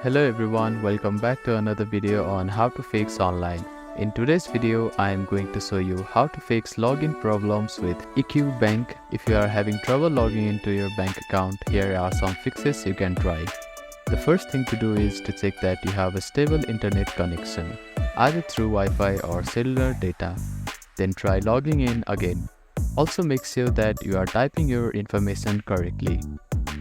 Hello everyone, welcome back to another video on how to fix online. In today's video, I am going to show you how to fix login problems with EQ Bank. If you are having trouble logging into your bank account, here are some fixes you can try. The first thing to do is to check that you have a stable internet connection, either through Wi-Fi or cellular data. Then try logging in again. Also make sure that you are typing your information correctly.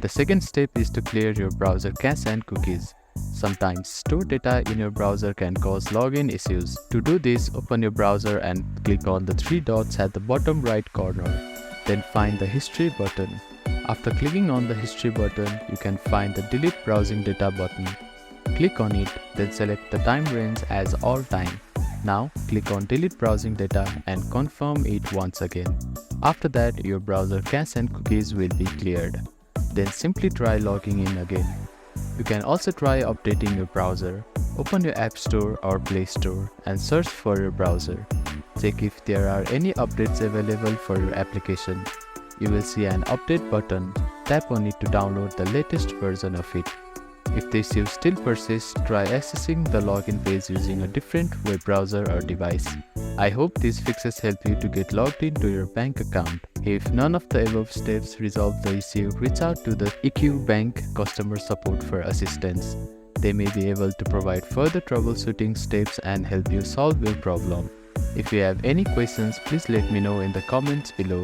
The second step is to clear your browser cache and cookies. Sometimes stored data in your browser can cause login issues. To do this, open your browser and click on the three dots at the bottom right corner. Then find the history button. After clicking on the history button, you can find the delete browsing data button. Click on it, then select the time range as all time. Now click on delete browsing data and confirm it once again. After that, your browser cache and cookies will be cleared. Then simply try logging in again. You can also try updating your browser. Open your App Store or Play Store and search for your browser. Check if there are any updates available for your application. You will see an update button. Tap on it to download the latest version of it. If the issue still persists, try accessing the login page using a different web browser or device. I hope these fixes help you to get logged into your bank account. If none of the above steps resolve the issue, reach out to the EQ Bank customer support for assistance. They may be able to provide further troubleshooting steps and help you solve your problem. If you have any questions, please let me know in the comments below.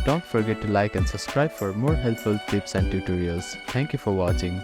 Don't forget to like and subscribe for more helpful tips and tutorials. Thank you for watching.